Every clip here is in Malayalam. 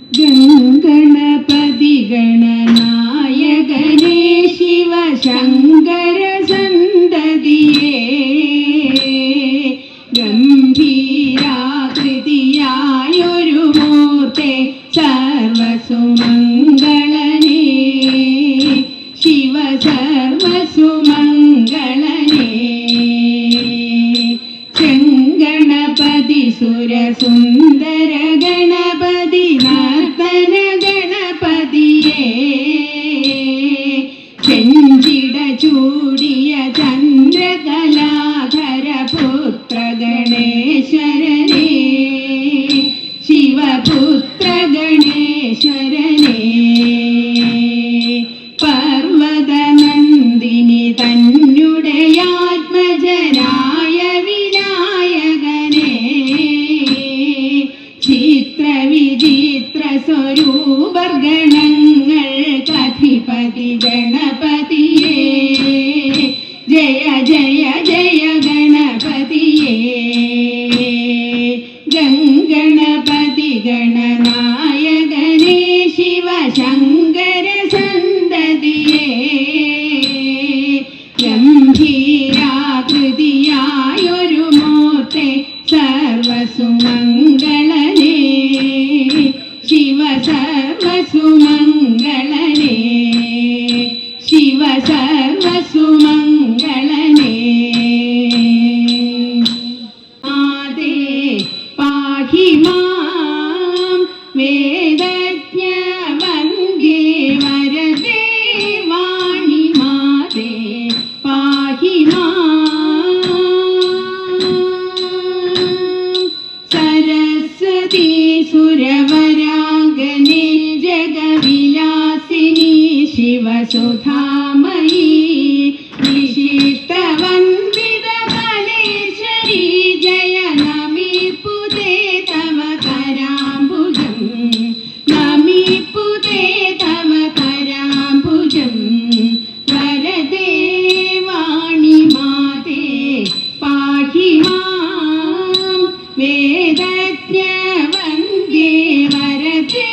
ഗംഗണപതി ഗണനായകനേ ശിവശങ്കര സന്തതിയേ ഗംഭീരാകൃതിയായൊരു മൂർത്തെ സർവസുമംഗളനേ ശിവ സർവസുമംഗളനേ ചെങ്കണപതി സുരസുന്ദര ഗണപതി നർത്തന ഗണപതിയേ ചെഞ്ചിട ചൂടിയ ചന്ദ്രകലാധര പുത്ര ഗണേശ്വരനേ ശിവപുത്ര ഗണേശ്വരനേ പർവതനന്ദിനി തന്നുടെ ആത്മജനായ വിനായകനേ ചിത്രവിചിത്ര സ്വരൂപഗണങ്ങൾക്കധിപതി ഗണപതിയേ ജയ ജയ ജയ ഗണപതിയേ ഗംഗണപതി ഗണനായകനേ ശിവശങ്കര സന്തതിയേ ഗംഭീരാകൃതിയായൊരു മൂർത്തെ സർവസുമംഗളനേ ശിവ സർവസുമംഗളനേ ശിവ സർവസുമംഗളനേ ആദേ പാഹി മാം വേദജ്ഞ വന്ദേ വരദേ വാണി മാതേ പാഹി മാം സരസ്വതി സുരവരാംഗനേ ജഗവിലാസിനി ശിവസുധാമയീ വിശിഷ്ടവന്ദിത ഫലേശ്വരി ജയ നമിപ്പുതേ തവ കരാംബുജം നമിപ്പുതേ തവ കരാംബുജം വരദേ വാണി മാതേ പാഹി മാം വേദജ്ഞ വന്ദേ വരദേ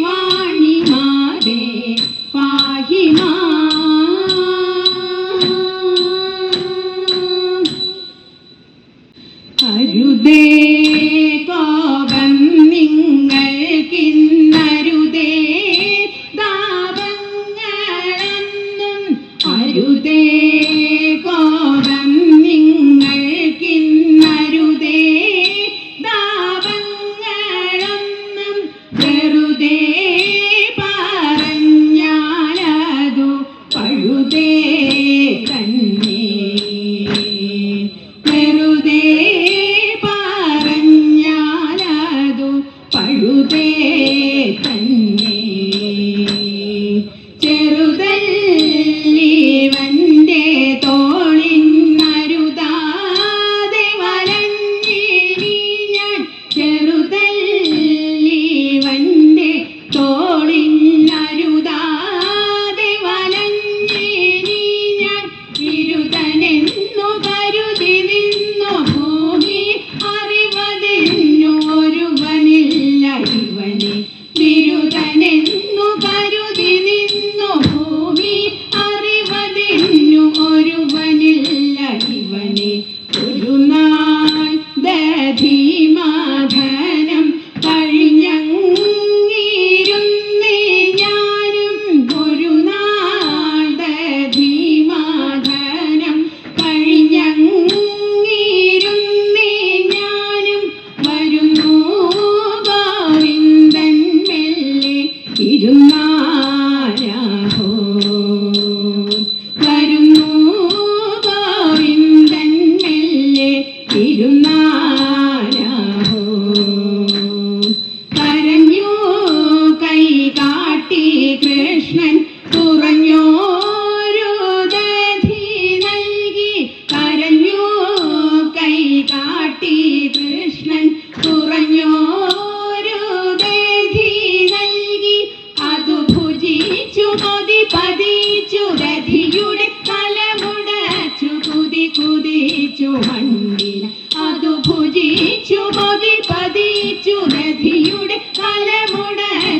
വാണി മാതേ പാഹി മാം അരുതേ കോപം നിങ്ങൾക്കിന്നരുതേ ദാപങ്ങളൊന്നും അരുതേ കോപം നിങ്ങൾക്കിന്നരുതേ ദാപങ്ങളൊന്നും വെറുതേ പറഞ്ഞാലതു പഴുതേ തന്നെ വെറുതേ പറഞ്ഞാലതു പഴുതേ തന്നെ ചെറുതല്ലീവന്റെ തോളിന്നരുതാതെ വലഞ്ഞിനി ഞാൻ ചെറുതല്ലീവന്റെ തോളിന്നരുതാതെ വലഞ്ഞിനി ഞാൻ വിരുതനെന്നു കരുതി നിന്നു ഭൂമി അറിവതെന്നു ഒരുവനില്ല ഇവനെ വിരുതനെന്നു കരുതി നിന്നു ഭൂമി അറിവതെന്നു ഒരുവനില്ല ഇവനെ ഒരു നാൾ ദധിമാധനം കഴിഞ്ഞങ്ങിരുന്നേ ഞാനും ഒരു നാൾ ദധിമാധനം കഴിഞ്ഞങ്ങിരുന്നേ ഞാനും വരുന്നു ഗോവിന്ദൻ മെല്ലെ ഇരുന്നാരാഹോ വരുന്നു ഗോവിന്ദൻ മെല്ലെ ഇരുന്നാരാഹോ കരഞ്ഞു കൈ കാട്ടി കൃഷ്ണൻ കുറഞ്ഞോരു ദധി നൽകി കരഞ്ഞു കൈ കാട്ടി കൃഷ്ണൻ കുറഞ്ഞോരു ദധി നൽകി അതു ഭുജിച്ചു കൊതി പതിച്ചു ദധിയുടെ തലമുടച്ചു കുതി കുതിച്ചു മണ്ണിൽ അതു ഭുജിച്ചു കൊതി പതിച്ചു ദധിയുടെ തലമുടച്ചു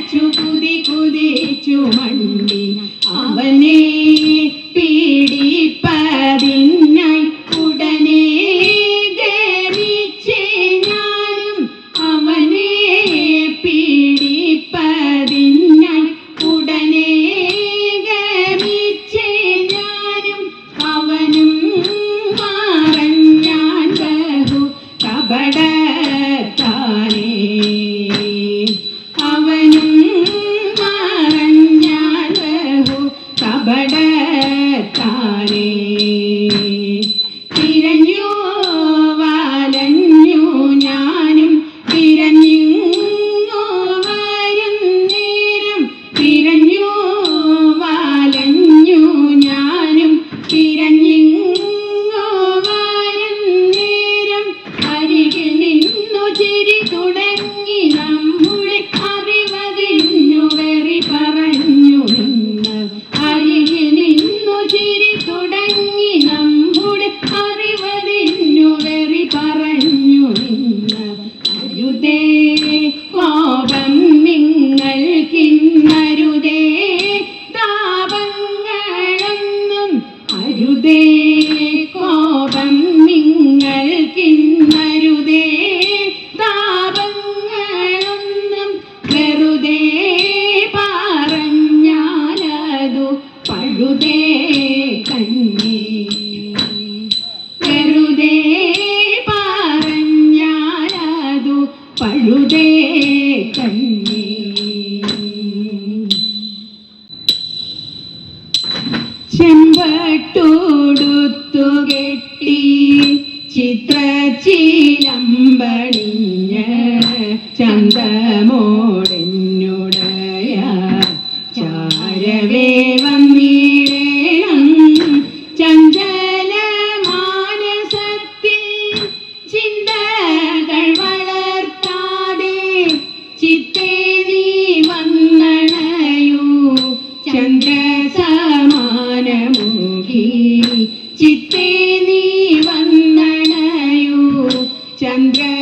ചിത്രച്ചീലമ്പണിഞ്ഞ് ചന്തമോടെന്നുടയ ചാരവേ വന്നിടേണം ചഞ്ചല മാനസത്തിൽ ചിന്തകൾ വളർത്താതെ ചിത്തേ നീ വന്നണയൂ ചന്ദ്രസമാനമുഖി ചിത്തേ നീ വന്നണയൂ ചന്ദ്രസമാനമുഖി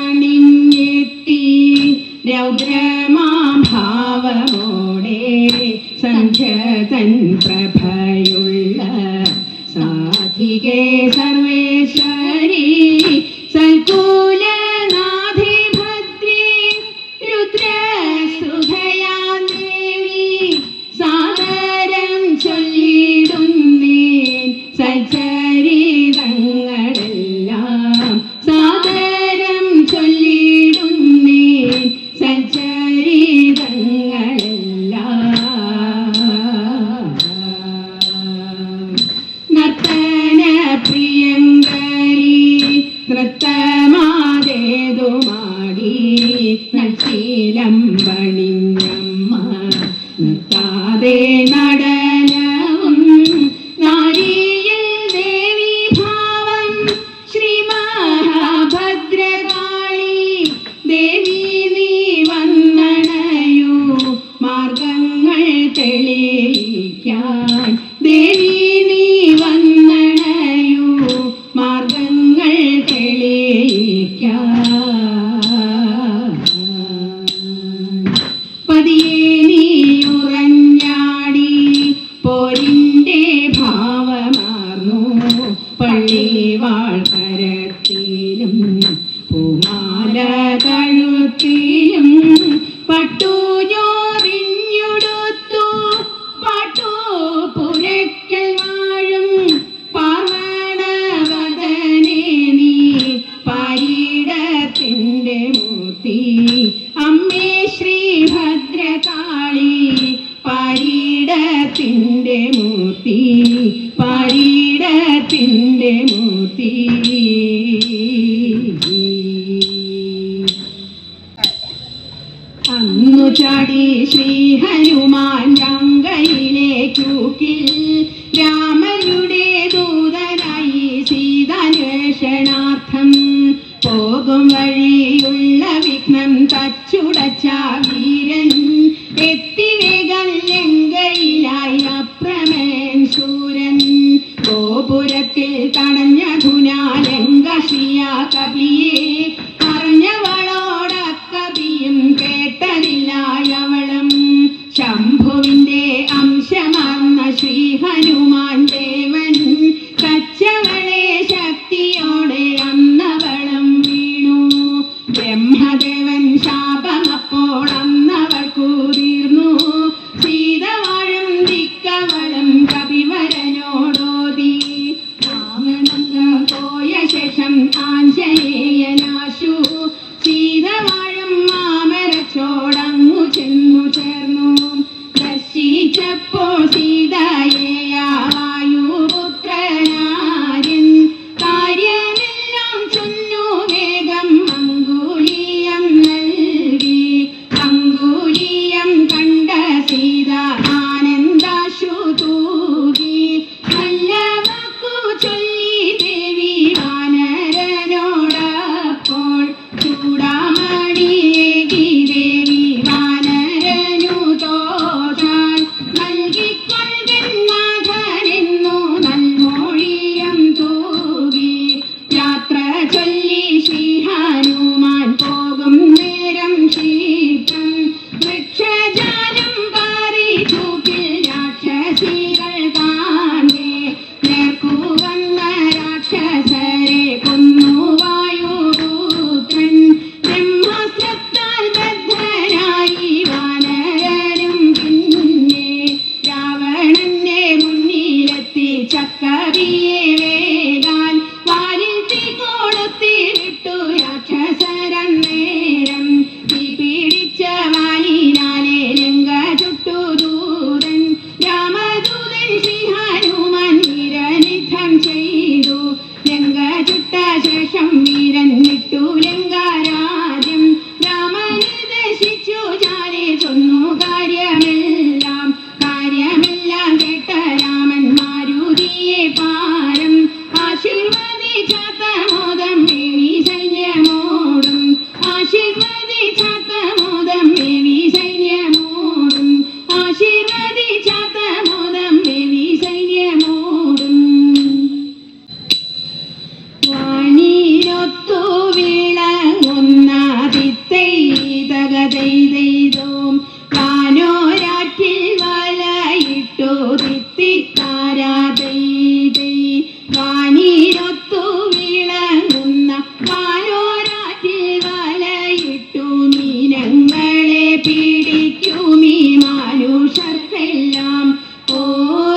സിന്ദൂരമണിഞ്ഞെത്തി രൗദ്രമാം ഭാവമോടെ സന്ധ്യ തൻ പ്രഭയുള്ള സാധികേ സർവേശ്വരി സൽകുലനാഥേ ഭദ്രേ രുദ്രസുധയാ ദേവി സാദരം ചൊല്ലിടുന്നേൻ സച്ചരിതങ്ങളെല്ലാം സാദരം ചൊല്ലിടുന്നേൻ സച്ചരിതങ്ങളെല്ലാം നർത്തന പ്രിയങ്കരി നൃത്തമാതേതുമാടി നക്ഷീലമ്പണിഞ്ഞമ്മ നിർത്താതെ നടനവും നാരിയിൽ ദേവി ഭാവം ശ്രീ മഹാഭദ്രകാളി ദേവി നീ വന്നണയൂ മാർഗങ്ങൾ തെളിയിക്കാൻ ദേവി നീ വന്നണയൂ മാർഗങ്ങൾ തെളിയിക്കാൻ പതിയെ നീ ഉറഞ്ഞാടി പോരിൻ്റെ ഭാവമാർന്നു പള്ളിവാൾ കരത്തിലും പൂമാല കഴുത്തിലും പട്ടുചോറിഞ്ഞുടുത്തു പാട്ടു പുരയ്ക്കൽ വാഴും പാർവണവദനേ നീ പാരിടത്തിൻ്റെ മൂർത്തി അമ്മേ ശ്രീ ഭദ്രകാളി പാരിടത്തിൻ്റെ മൂർത്തി പാരിടത്തിൻ്റെ മൂർത്തി അന്നു ചാടി ശ്രീ ഹനുമാൻ ലങ്കയിലേക്കൂക്കിൽ രാമനുടെ ദൂതനായി സീതാന്വേഷണാർത്ഥം പോകും വഴിയുള്ള വിഘ്നം തച്ചുടച്ച വീരൻ എത്തി വേഗം ലങ്കയിലായി അപ്രമേൻ ശൂരൻ ഗോപുരത്തിൽ തടഞ്ഞ ധുനാലങ്ക കവിയെ പറഞ്ഞവളോടക്കവിയും കേട്ടതില്ലായവളും ശംഭുവിന്റെ അംശമാർന്ന ശ്രീ ഹനുമാൻ ദേവൻ കച്ചവളെ ശക്തിയോടെ അന്നവളും വീണു ബ്രഹ്മദേവൻ ശാപമപ്പോൾ അന്നവൾ കൂതിർന്നു സീത വാഴും ദിക്കവളും കവിവരനോടോതി പോയ ശേഷം ആഞ്ജനേയനാശു സീത വാഴും മാമരച്ചോടങ്ങു ചെന്നു ചേർന്നു ദർശിച്ചപ്പോൾ സീതയെ വായുപുത്രനാര്യൻ കാര്യമെല്ലാം ചൊന്നു വേഗം അങ്കുലീയം നൽകി അങ്കുലീയം കണ്ട സീത ആനന്ദാശു തൂകി നല്ല വാക്കു ചൊല്ലി ദേവി വാനരനോടപ്പോൾ ചൂടാമണിയേകി ദേവി വാനരനു തോഷാൻ നൽകിക്കൊള്ളുന്നാഥനെന്നു നൽമൊഴിയം തൂകി യാത്ര ചൊല്ലി ശ്രീ ഹനുമാൻ പോകും നേരം ക്ഷീപ്രം വൃക്ഷജാലം പാറി ചൂക്കിൽ രാക്ഷസികൾ കാണേ നേർക്കു വന്ന രാക്ഷസരെ കൊന്നു വായുപുത്രൻ ബ്രഹ്മാസ്ത്രത്താൽ ബദ്ധനായി വാനരനും പിന്നെ രാവണന്റെ മുന്നിലെത്തി ചക്കവിയെ വേഗാൽ വാലിൽ തീ കൊടുത്തി വിട്ടു രാക്ഷസരം നേരം തീ പിടിച്ച വാലിനാലെ ലങ്ക വിട്ട ശേഷം വീരൻ വിട്ടു ലങ്കാരാജ്യം. രാമനെ ദർശിച്ചു ജാലി ചൊന്നു കാര്യമെല്ലാം കേട്ട രാമൻ മാരുതിയെ പാരം. ആശീർവദിച്ചാത്ത മോദം മേവി സൈന്യമോടും ആശീർവദിച്ചാത്ത മോദം മേവി സൈന്യമോടും ആശീർവദിച്ചാത്ത മോദം മേവി സൈന്യമോടും. വാനീരൊത്തു വിളങ്ങുന്ന തിത്തൈതകതൈതൈതോം വാനോരാറ്റിൽ വലയിട്ടു തിത്തിത്താരാതൈതൈ. വാനീരൊത്തു വിളങ്ങുന്ന വാനോരാറ്റിൽ വലയിട്ടു മീനങ്ങളെ പിടിക്കുമീ മാനുഷർക്കെല്ലാം. ഓ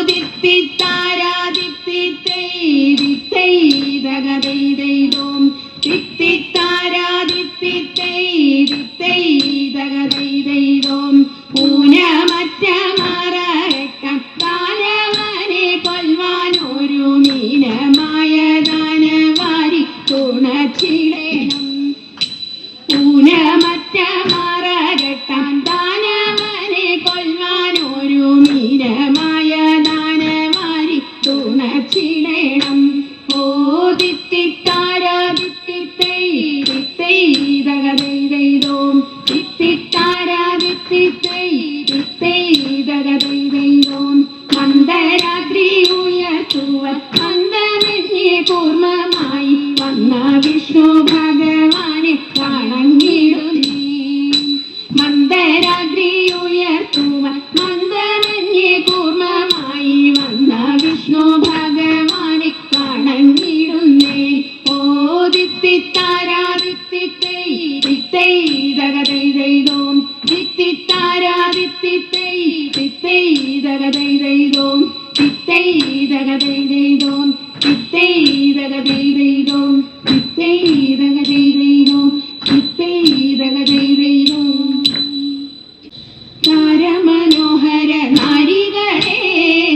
തിത്തിത്താരാതിത്തിത്തൈതകതൈതൈതോം തിത്തിത്താരാതിത്തിത്തൈതകതൈതൈതോം. ഊനമറ്റ മറക്കം താരവനെ കൊൽവാനൊരു മീനമായ ദാനവാരി തുണച്ചിടേണം. ഊനമറ്റ മറകട്ടം ദാനവനെ കൊൽവാനൊരു മീനമായ ദാനവാരി തുണച്ചിടേണം. ഓ തിത്തിത്താരാതിത്തിത്തൈതകതൈതൈതോം തിത്തിത്താരാതിത്തിത്തൈതകതൈതൈതോം. മന്ദരാത്രി ഉയർത്തുവൻ മന്ദമന്യേ കൂർമ്മമായി വന്ന വിഷ്ണു ഭഗവാനെ വണങ്ങിടുന്നീ. മന്ദരാത്രി ഉയർത്തുവൻ മന്ദമന്യേ കൂർമ്മമായി വന്ന വിഷ്ണു ഭഗവാനെ വണങ്ങിടുന്നേ. ഓ തിത്തിത്താരാതിത്തിത്തൈതകതൈതൈതോം തിത്തിത്താരാതിത്തിത്തൈതകതൈതൈതോം തിത്തൈതകതൈതൈതോം തിത്തൈതകതൈതൈതോം തിത്തൈതകതൈതൈതോം തിത്തൈതകതൈതൈതോം. താരമനോഹര നാരികളെ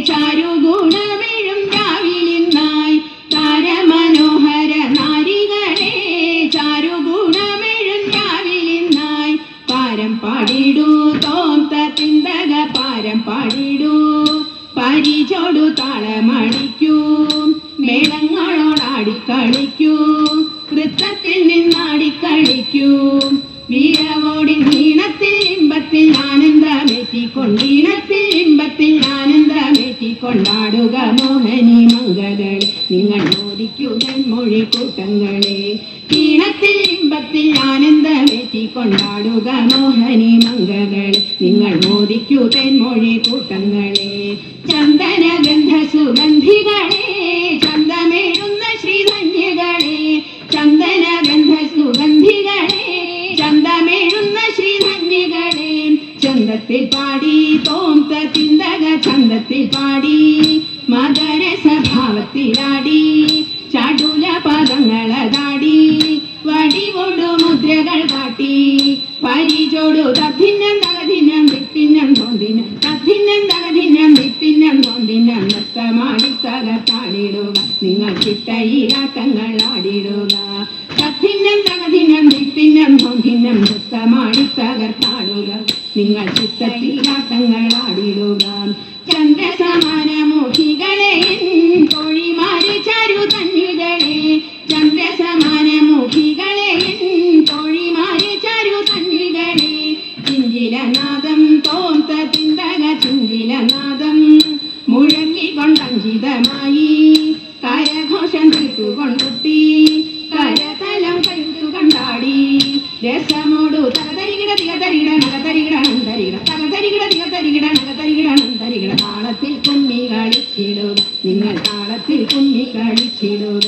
ചാരുഗുണമെഴും രാവിലിന്നായി. താരമനോഹര നാരികളെ ചാരുഗുണമെഴും രാവിലിന്നായി. പാരം പാടിടൂ തോം തിന്തക പാരം പാടിടൂ പരിചോടു താളമടിക്കൂ മേളങ്ങളോടാടിക്കളിക്കൂ വൃത്തത്തിൽ നിന്നാടിക്കളിക്കൂ. വീരവോടി ഈണത്തിൽ ഇമ്പത്തിൽ ആനന്ദമേറ്റിക്കൊണ്ടീണത്തിൽ ഇമ്പത്തിൽ ആനന്ദമേറ്റിക്കൊണ്ടാടുക മോഹനി മംഗകളെ നിങ്ങൾ മോദിക്കൂ തെന്മൊഴി കൂട്ടങ്ങളെ. ഈണത്തിൽ ഇമ്പത്തിൽ ആനന്ദമേറ്റിക്കൊണ്ടാടുക മോഹനി മംഗകളെ നിങ്ങൾ മോദിക്കൂ തെന്മൊഴി കൂട്ടങ്ങളെ. ചന്ദനഗന്ധ സുഗന്ധികളെ ചന്ദമേഴുന്ന ശ്രീധന്യകളെ ചന്ദനഗന്ധ സുഗന്ധികളെ ചന്ദമേഴുന്ന ശ്രീധന്യകളെ. ചന്തത്തിൽ പാടി തോം തിന്തക ചന്തത്തിൽ പാടി മകര സ്വഭാവത്തിലാടി ചടുല പദങ്ങളതാടി വടികൊടു മുദ്രകൾ കാട്ടി പരിചോടു തദ്ധിന്നം തകധിന്നം വിത്തിന്നം തോന്തിനം തദ്ധിന്നം തകധിന്നം വിത്തിന്നം തോന്തിനം നൃത്തമാടി തകർത്താടിടുക നിങ്ങൾ ചിട്ടയിലാട്ടങ്ങൾ ആടിടുക. തദ്ധിന്നം തകധിന്നം വിത്തിന്നം തോന്തിനം നൃത്തമാടി തകർത്താടുക നിങ്ങൾ ചിട്ടയിലാട്ടങ്ങൾ ആടിടുക. ചന്ദ്രസമാനമുഖികളെ തോഴിമാരെ ചാരു തന്നികളെ ചന്ദ്രസമാനമുഖികളെ തോഴിമാരെ ചാരു തന്നികളെ. ചിഞ്ചിലനാദം തോം തിന്തക ചിഞ്ചിലനാദം മുഴങ്ങിക്കൊണ്ടഞ്ചിതമായി കരഘോഷം തീർത്തുകൊണ്ടുട്ടി കരതലം കൈത്തു കണ്ടാടി രസമോടു തകതരികിട തികതരികിട നഗതരികിട നന്തരികിട തകതരികിട തികതരികിട നഗതരികിട നന്തരികിട. താളത്തിൽ കുമ്മി കളിച്ചിടുക നിങ്ങൾ താളത്തിൽ കുമ്മി കളിച്ചിടുക.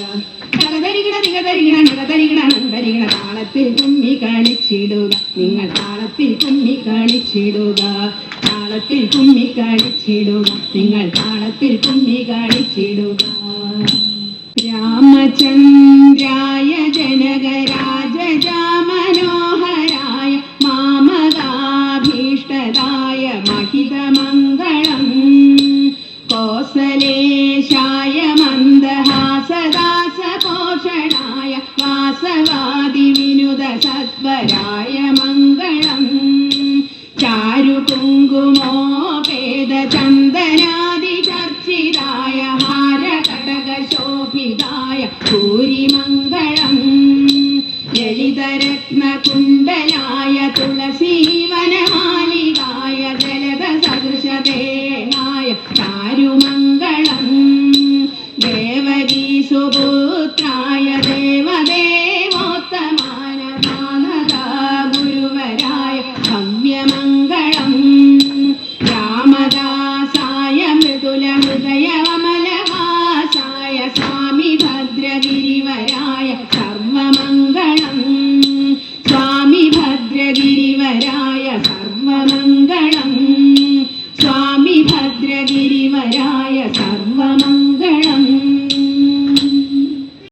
തകതരികിട തികതരികിട നഗതരികിട നന്തരികിട താളത്തിൽ കുമ്മി കളിച്ചിടുക നിങ്ങൾ താളത്തിൽ കുമ്മി കളിച്ചിടുക. താളത്തിൽ കുമ്മി കളിച്ചിടുക നിങ്ങൾ താളത്തിൽ കുമ്മി കളിച്ചിടുക. രാമചന്ദ്രായ ജനകരാജാമനോഹരായ മാമകാഭീഷ്ടദായ महितमङ्गलम् कौसलेशाय मन्दहासदासपोषणा വാസവാദി വിനുത സത്വരായ മംഗളം ചാരു കുങ്കുമോപേത ചന്ദനാദി ചർച്ചിതായ ഹാര കടക ശോഭിതായ ഭൂരിമംഗളം